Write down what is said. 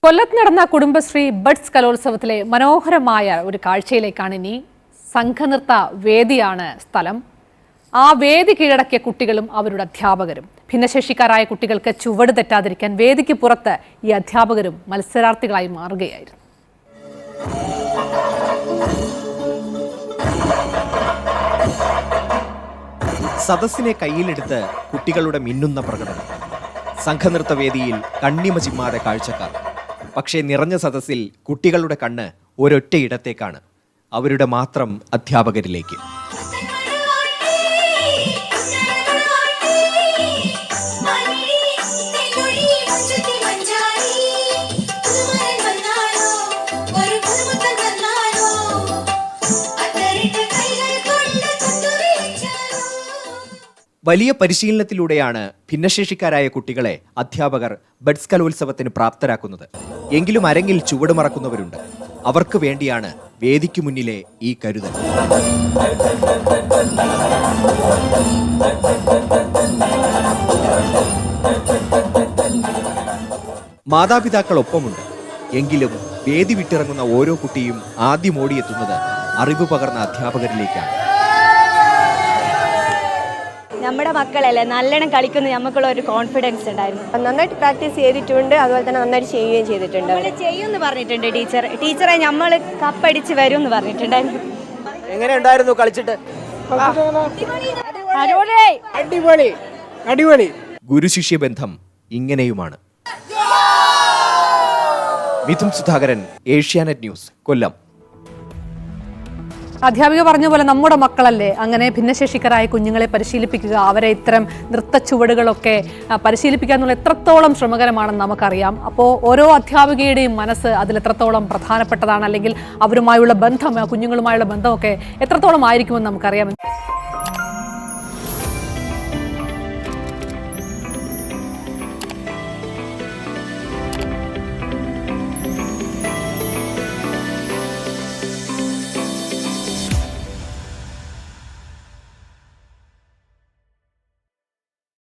കൊല്ലത്ത് നടന്ന കുടുംബശ്രീ ബഡ്സ് കലോത്സവത്തിലെ മനോഹരമായ ഒരു കാഴ്ചയിലേക്കാണ് ഇനി. സംഘനൃത്ത വേദിയാണ് സ്ഥലം. ആ വേദി കീഴടക്കിയ കുട്ടികളും അവരുടെ അധ്യാപകരും. ഭിന്നശേഷിക്കാരായ കുട്ടികൾക്ക് ചുവട് തെറ്റാതിരിക്കാൻ വേദിക്ക് പുറത്ത് ഈ അധ്യാപകരും മത്സരാർത്ഥികളായി മാറുകയായിരുന്നു. സദസ്സിനെ കയ്യിലെടുത്ത് കുട്ടികളുടെ മിന്നുന്ന പ്രകടനം. സംഘനൃത്ത വേദിയിൽ കണ്ണിമ ചിമ്മാതെ കാഴ്ചക്കാർ. പക്ഷേ നിറഞ്ഞ സദസ്സിൽ കുട്ടികളുടെ കണ്ണ് ഒരൊറ്റയിടത്തേക്കാണ്, അവരുടെ മാത്രം അധ്യാപകരിലേക്ക്. വലിയ പരിശീലനത്തിലൂടെയാണ് ഭിന്നശേഷിക്കാരായ കുട്ടികളെ അധ്യാപകർ ബഡ്സ് കലോത്സവത്തിന് പ്രാപ്തരാക്കുന്നത്. എങ്കിലും അരങ്ങിൽ ചുവട് മറക്കുന്നവരുണ്ട്. അവർക്ക് വേണ്ടിയാണ് വേദിക്ക് മുന്നിലെ ഈ കരുതൽ. മാതാപിതാക്കളൊപ്പമുണ്ട്. എങ്കിലും വേദി വിട്ടിറങ്ങുന്ന ഓരോ കുട്ടിയും ആദ്യം ഓടിയെത്തുന്നത് അറിവ് പകർന്ന അധ്യാപകരിലേക്കാണ്. നമ്മുടെ മക്കളല്ലേ നല്ലോണം കളിക്കുന്ന നമുക്കുള്ള ഒരു കോൺഫിഡൻസ് ഉണ്ടായിരുന്നു. നന്നായിട്ട് പ്രാക്ടീസ് ചെയ്തിട്ടുണ്ട്, അതുപോലെ തന്നെ നന്നായിട്ട് ചെയ്യുകയും ചെയ്തിട്ടുണ്ട്. ചെയ്യുമെന്ന് പറഞ്ഞിട്ടുണ്ട് ടീച്ചറെ നമ്മൾ കപ്പടിച്ച് വരും എന്ന് പറഞ്ഞിട്ടുണ്ടായിരുന്നു. എങ്ങനെയുണ്ടായിരുന്നു കളിച്ചിട്ട്? അടിപൊളി. ഗുരുശിഷ്യ ബന്ധം ഇങ്ങനെയുമാണ്. മിഥുൻ സുധാകരൻ, ഏഷ്യാനെറ്റ് ന്യൂസ്, കൊല്ലം. അധ്യാപിക പറഞ്ഞ പോലെ നമ്മുടെ മക്കളല്ലേ, അങ്ങനെ ഭിന്നശേഷിക്കാരായ കുഞ്ഞുങ്ങളെ പരിശീലിപ്പിക്കുക, അവരെ ഇത്തരം നൃത്ത ചുവടുകളൊക്കെ പരിശീലിപ്പിക്കുക എന്നുള്ള എത്രത്തോളം ശ്രമകരമാണെന്ന് നമുക്കറിയാം. അപ്പോൾ ഓരോ അധ്യാപികയുടെയും മനസ്സ് അതിൽ എത്രത്തോളം പ്രധാനപ്പെട്ടതാണ്, അല്ലെങ്കിൽ അവരുമായുള്ള ബന്ധം, കുഞ്ഞുങ്ങളുമായുള്ള ബന്ധമൊക്കെ എത്രത്തോളം ആയിരിക്കുമെന്ന് നമുക്കറിയാം.